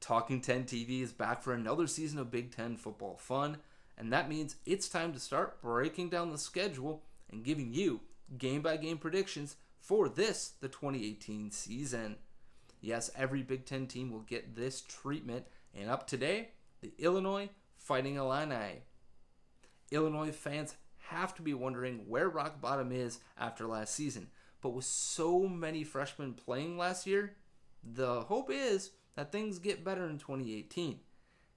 Talking 10 TV is back for another season of Big Ten football fun, and that means it's time to start breaking down the schedule and giving you game-by-game predictions for the 2018 season. Yes, every Big Ten team will get this treatment, and up today, the Illinois Fighting Illini. Illinois fans have to be wondering where rock bottom is after last season, but with so many freshmen playing last year, the hope is that things get better in 2018.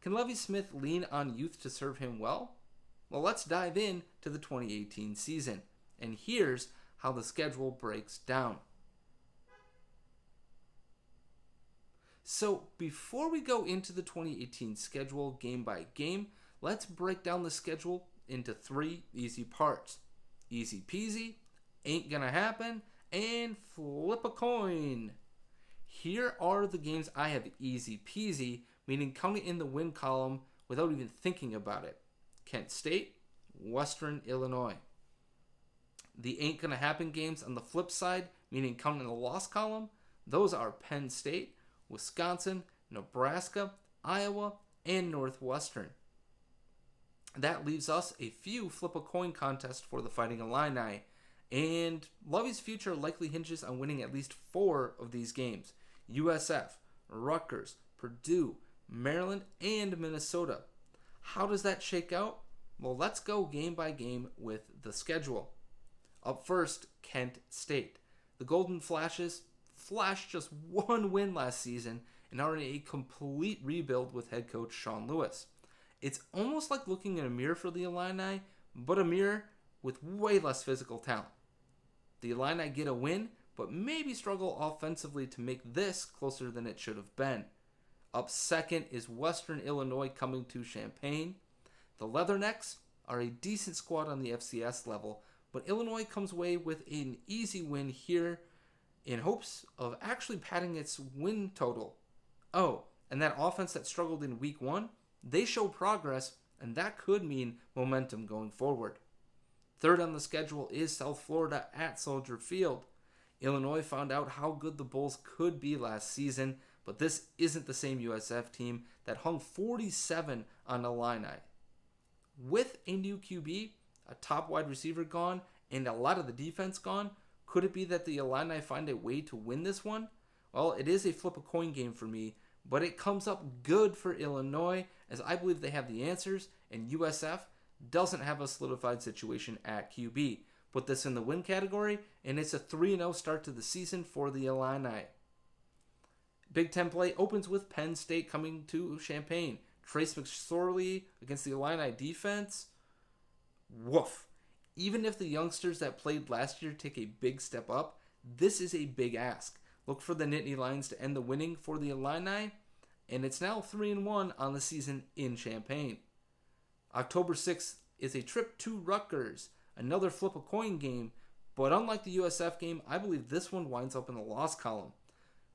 Can Lovie Smith lean on youth to serve him well? Well, let's dive in to the 2018 season, and here's how the schedule breaks down. So before we go into the 2018 schedule game by game, let's break down the schedule into 3 easy parts. Easy peasy, ain't gonna happen, and flip a coin. Here are the games I have easy peasy, meaning counting in the win column without even thinking about it. Kent State, Western Illinois. The ain't gonna happen games on the flip side, meaning counting in the loss column, those are Penn State, Wisconsin, Nebraska, Iowa, and Northwestern. That leaves us a few flip a coin contests for the Fighting Illini, and Lovie's future likely hinges on winning at least 4 of these games: USF, Rutgers, Purdue, Maryland, and Minnesota. How does that shake out? Well, let's go game by game with the schedule. Up first, Kent State. The Golden Flashes flashed just 1 win last season and are in a complete rebuild with head coach Sean Lewis. It's almost like looking in a mirror for the Illini, but a mirror with way less physical talent. The Illini get a win, but maybe struggle offensively to make this closer than it should have been. Up second is Western Illinois coming to Champaign. The Leathernecks are a decent squad on the FCS level, but Illinois comes away with an easy win here in hopes of actually padding its win total. Oh, and that offense that struggled in week 1, they show progress, and that could mean momentum going forward. Third on the schedule is South Florida at Soldier Field. Illinois found out how good the Bulls could be last season, but this isn't the same USF team that hung 47 on Illini. With a new QB, a top wide receiver gone, and a lot of the defense gone, could it be that the Illini find a way to win this one? Well, it is a flip a coin game for me, but it comes up good for Illinois, as I believe they have the answers, and USF doesn't have a solidified situation at QB. Put this in the win category, and it's a 3-0 start to the season for the Illini. Big Ten play opens with Penn State coming to Champaign. Trace McSorley against the Illini defense. Woof. Even if the youngsters that played last year take a big step up, this is a big ask. Look for the Nittany Lions to end the winning for the Illini, and it's now 3-1 on the season in Champaign. October 6th is a trip to Rutgers, another flip a coin game, but unlike the USF game, I believe this one winds up in the loss column.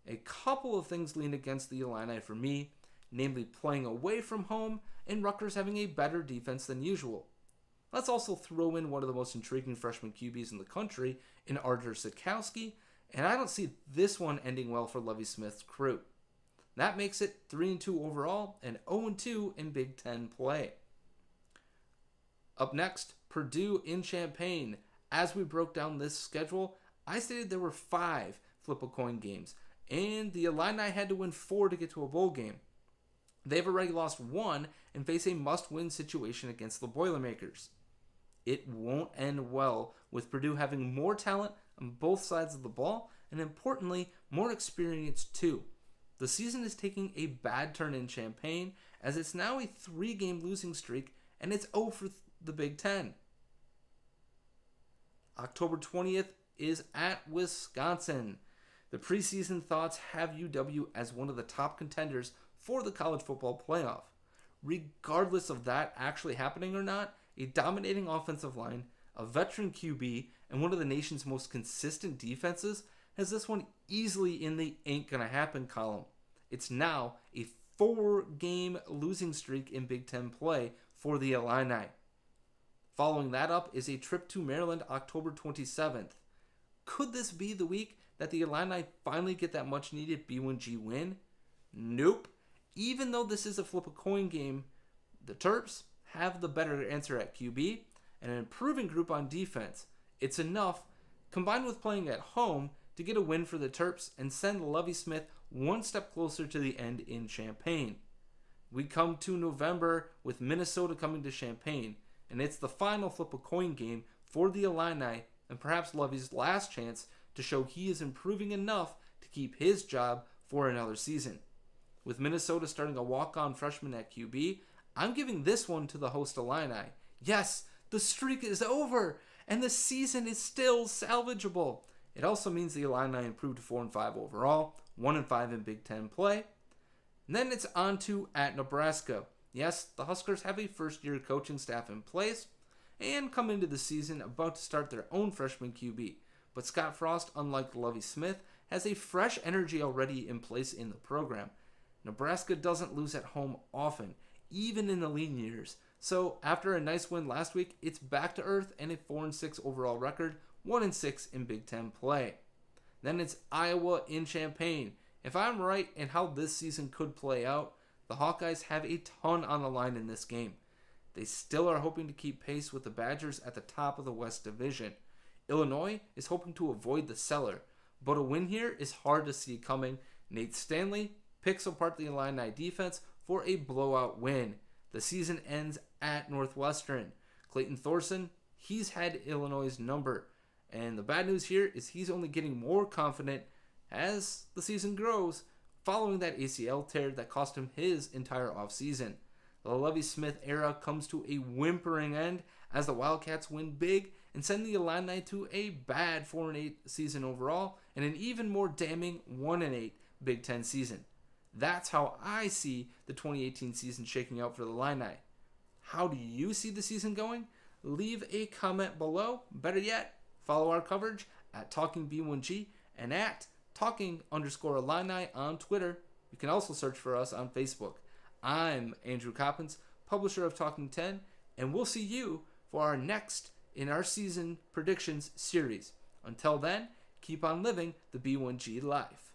A couple of things lean against the Illini for me, namely playing away from home and Rutgers having a better defense than usual. Let's also throw in one of the most intriguing freshman QBs in the country in Artur Sikowski, and I don't see this one ending well for Lovie Smith's crew. That makes it 3-2 overall and 0-2 in Big Ten play. Up next, Purdue in Champaign. As we broke down this schedule, I stated there were 5 flip a coin games, and the Illini had to win 4 to get to a bowl game. They've already lost 1 and face a must-win situation against the Boilermakers. It won't end well, with Purdue having more talent on both sides of the ball, and importantly, more experience too. The season is taking a bad turn in Champaign, as it's now a 3-game losing streak, and it's 0 for the Big Ten. October 20th is at Wisconsin. The preseason thoughts have UW as one of the top contenders for the college football playoff. Regardless of that actually happening or not, a dominating offensive line, a veteran QB, and one of the nation's most consistent defenses has this one easily in the ain't gonna happen column. It's now a 4-game losing streak in Big Ten play for the Illini. Following that up is a trip to Maryland October 27th. Could this be the week that the Illini finally get that much needed B1G win? Nope. Even though this is a flip a coin game, the Terps have the better answer at QB and an improving group on defense. It's enough, combined with playing at home, to get a win for the Terps and send Lovie Smith one step closer to the end in Champaign. We come to November with Minnesota coming to Champaign, and it's the final flip a coin game for the Illini and perhaps Lovie's last chance to show he is improving enough to keep his job for another season. With Minnesota starting a walk-on freshman at QB, I'm giving this one to the host Illini. Yes, the streak is over, and the season is still salvageable. It also means the Illini improved to 4-5 overall, 1-5 in Big Ten play. And then it's on to at Nebraska. Yes, the Huskers have a first-year coaching staff in place and come into the season about to start their own freshman QB. But Scott Frost, unlike Lovie Smith, has a fresh energy already in place in the program. Nebraska doesn't lose at home often, even in the lean years. So after a nice win last week, it's back to earth and a 4-6 overall record, 1-6 in Big Ten play. Then it's Iowa in Champaign. If I'm right in how this season could play out, the Hawkeyes have a ton on the line in this game. They still are hoping to keep pace with the Badgers at the top of the West Division. Illinois is hoping to avoid the cellar, but a win here is hard to see coming. Nate Stanley picks apart the Illini defense for a blowout win. The season ends at Northwestern. Clayton Thorson, he's had Illinois' number. And the bad news here is he's only getting more confident as the season grows, following that ACL tear that cost him his entire offseason. The Lovie Smith era comes to a whimpering end as the Wildcats win big and send the Illini to a bad 4-8 season overall and an even more damning 1-8 Big Ten season. That's how I see the 2018 season shaking out for the Illini. How do you see the season going? Leave a comment below. Better yet, follow our coverage at TalkingB1G and at Talking_Illini on Twitter. You can also search for us on Facebook. I'm Andrew Coppens, publisher of Talking 10, and we'll see you for our next in our season predictions series. Until then, keep on living the B1G life.